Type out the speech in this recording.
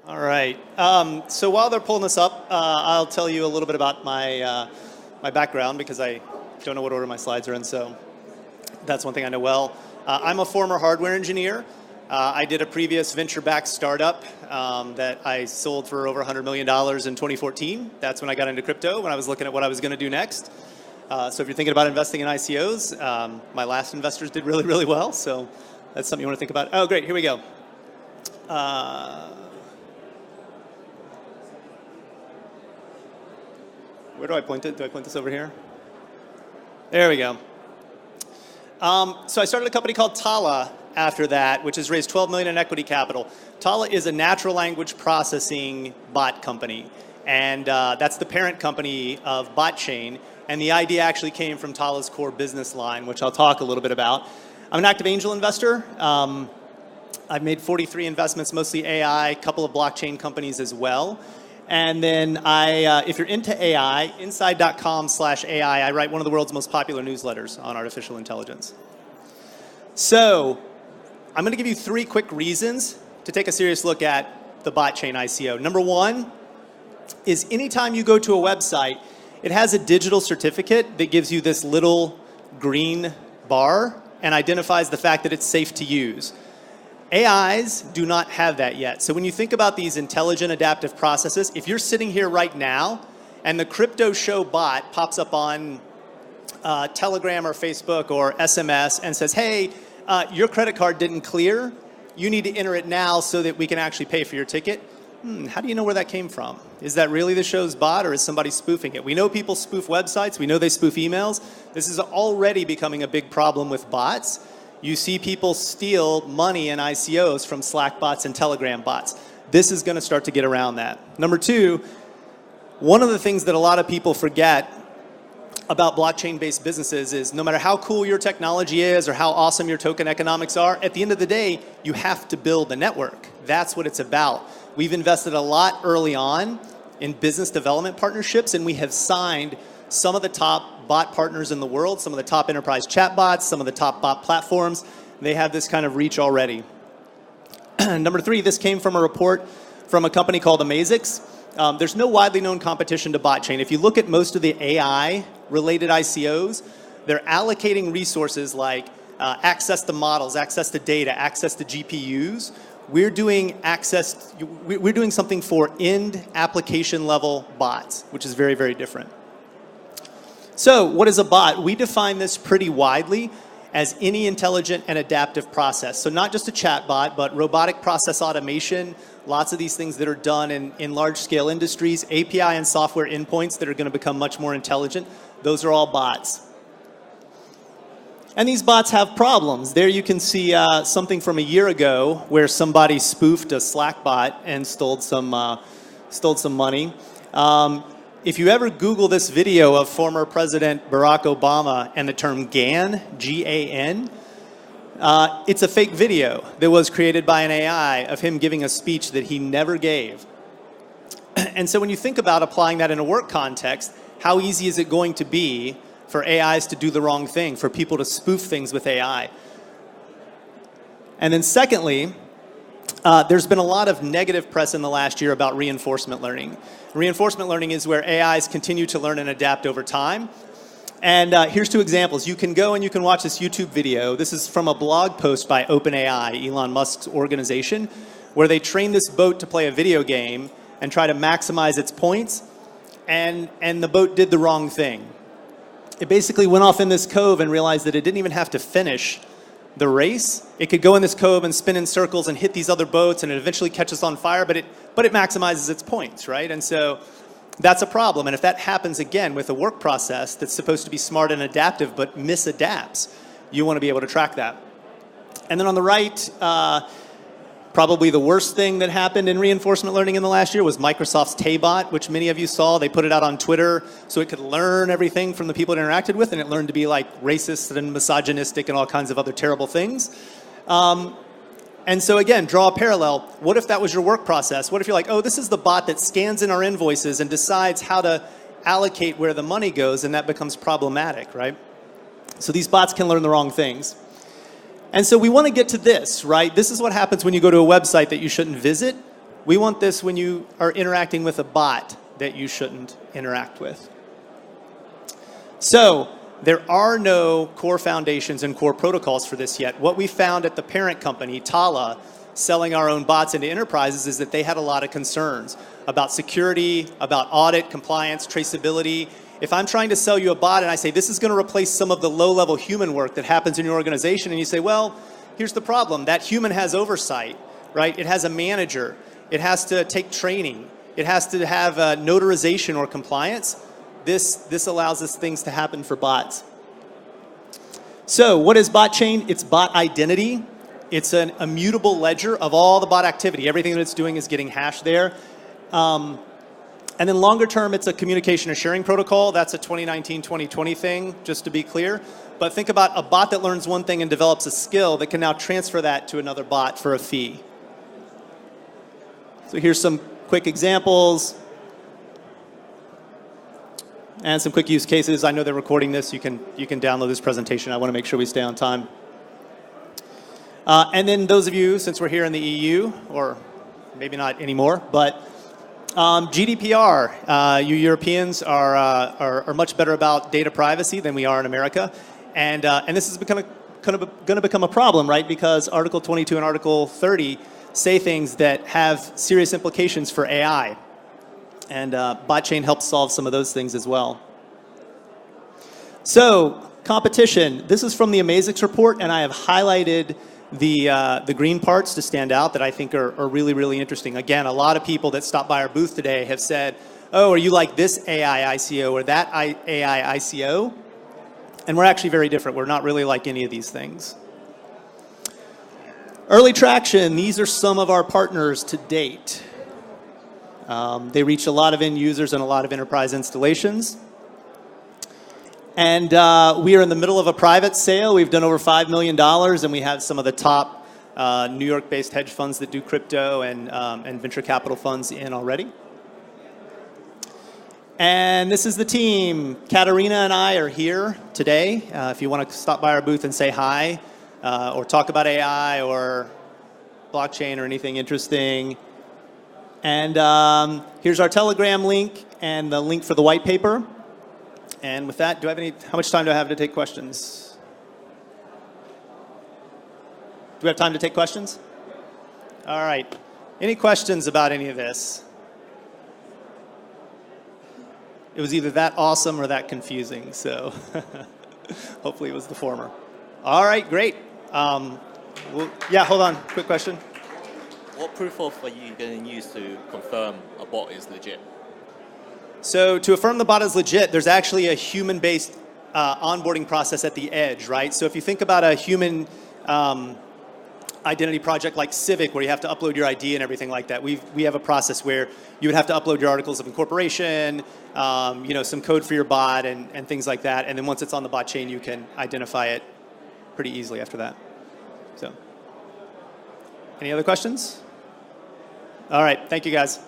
All right. So while they're pulling this up, I'll tell you a little bit about my background because I don't know what order my slides are in. So that's one thing I know well. I'm a former hardware engineer. I did a previous venture-backed startup that I sold for over $100 million in 2014. That's when I got into crypto, when I was looking at what I was going to do next. So if you're thinking about investing in ICOs, my last investors did really, really well. So that's something you want to think about. Oh, great. Here we go. Where do I point it? Do I point this over here? There we go. So I started a company called Tala after that, which has raised $12 million in equity capital. Tala is a natural language processing bot company. And that's the parent company of Botchain. And the idea actually came from Tala's core business line, which I'll talk a little bit about. I'm an active angel investor. I've made 43 investments, mostly AI, a couple of blockchain companies as well. And then if you're into AI, inside.com/AI, I write one of the world's most popular newsletters on artificial intelligence. So I'm going to give you 3 quick reasons to take a serious look at the Botchain ICO. Number 1 is anytime you go to a website, it has a digital certificate that gives you this little green bar and identifies the fact that it's safe to use. AIs do not have that yet. So when you think about these intelligent adaptive processes, if you're sitting here right now and the crypto show bot pops up on Telegram or Facebook or SMS and says, hey, your credit card didn't clear, you need to enter it now so that we can actually pay for your ticket. How do you know where that came from? Is that really the show's bot or is somebody spoofing it? We know people spoof websites. We know they spoof emails. This is already becoming a big problem with bots. You see people steal money in ICOs from Slack bots and Telegram bots. This is going to start to get around that. Number 2, one of the things that a lot of people forget about blockchain-based businesses is no matter how cool your technology is or how awesome your token economics are, at the end of the day, you have to build a network. That's what it's about. We've invested a lot early on in business development partnerships, and we have signed some of the top bot partners in the world, some of the top enterprise chatbots, some of the top bot platforms. They have this kind of reach already. Number 3, this came from a report from a company called Amazix. There's no widely known competition to Botchain. If you look at most of the AI-related ICOs, they're allocating resources like access to models, access to data, access to GPUs. We're doing something for end application level bots, which is very, very different. So what is a bot? We define this pretty widely as any intelligent and adaptive process. So not just a chat bot, but robotic process automation, lots of these things that are done in large-scale industries, API and software endpoints that are going to become much more intelligent. Those are all bots. And these bots have problems. There you can see something from a year ago where somebody spoofed a Slack bot and stole some money. If you ever Google this video of former President Barack Obama and the term GAN, G-A-N, it's a fake video that was created by an AI of him giving a speech that he never gave. And so when you think about applying that in a work context, how easy is it going to be for AIs to do the wrong thing, for people to spoof things with AI? And then secondly, there's been a lot of negative press in the last year about reinforcement learning. Reinforcement learning is where AIs continue to learn and adapt over time. And here's 2 examples. You can go and you can watch this YouTube video. This is from a blog post by OpenAI, Elon Musk's organization, where they train this boat to play a video game and try to maximize its points. And the boat did the wrong thing. It basically went off in this cove and realized that it didn't even have to finish the race. It could go in this cove and spin in circles and hit these other boats, and it eventually catches on fire, but it maximizes its points, right? And so that's a problem. And if that happens again with a work process that's supposed to be smart and adaptive but misadapts, you want to be able to track that. And then on the right, probably the worst thing that happened in reinforcement learning in the last year was Microsoft's Taybot, which many of you saw. They put it out on Twitter so it could learn everything from the people it interacted with, and it learned to be like racist and misogynistic and all kinds of other terrible things. And so again, draw a parallel. What if that was your work process? What if you're like, oh, this is the bot that scans in our invoices and decides how to allocate where the money goes, and that becomes problematic, right? So these bots can learn the wrong things. And so we want to get to this, right? This is what happens when you go to a website that you shouldn't visit. We want this when you are interacting with a bot that you shouldn't interact with. So there are no core foundations and core protocols for this yet. What we found at the parent company, Tala, selling our own bots into enterprises, is that they had a lot of concerns about security, about audit, compliance, traceability. If I'm trying to sell you a bot and I say, this is going to replace some of the low-level human work that happens in your organization, and you say, well, here's the problem. That human has oversight, right? It has a manager. It has to take training. It has to have notarization or compliance. This allows these things to happen for bots. So what is Botchain? It's bot identity. It's an immutable ledger of all the bot activity. Everything that it's doing is getting hashed there. And then longer term, it's a communication and sharing protocol. That's a 2019-2020 thing, just to be clear. But think about a bot that learns one thing and develops a skill that can now transfer that to another bot for a fee. So here's some quick examples and some quick use cases. I know they're recording this. You can download this presentation. I want to make sure we stay on time. And then those of you, since we're here in the EU, or maybe not anymore, but GDPR. You Europeans are much better about data privacy than we are in America, and this is going to become a problem, right? Because Article 22 and Article 30 say things that have serious implications for AI, and Botchain helps solve some of those things as well. So competition. This is from the Amazix report, and I have highlighted the green parts to stand out that I think are really, really interesting. Again, a lot of people that stopped by our booth today have said, oh, are you like this AI ICO or that AI ICO? And we're actually very different. We're not really like any of these things. Early traction. These are some of our partners to date. They reach a lot of end users and a lot of enterprise installations. And we are in the middle of a private sale. We've done over $5 million, and we have some of the top New York-based hedge funds that do crypto and venture capital funds in already. And this is the team. Katarina and I are here today. If you want to stop by our booth and say hi, or talk about AI or blockchain or anything interesting. And here's our Telegram link and the link for the white paper. And with that, how much time do I have to take questions? Do we have time to take questions? All right. Any questions about any of this? It was either that awesome or that confusing, so hopefully it was the former. All right, great. Yeah, hold on. Quick question. What proof of are you going to use to confirm a bot is legit? So to affirm the bot is legit, there's actually a human-based onboarding process at the edge, right? So if you think about a human identity project like Civic, where you have to upload your ID and everything like that, we have a process where you would have to upload your articles of incorporation, some code for your bot and things like that. And then once it's on the bot chain, you can identify it pretty easily after that. So, any other questions? All right, thank you guys.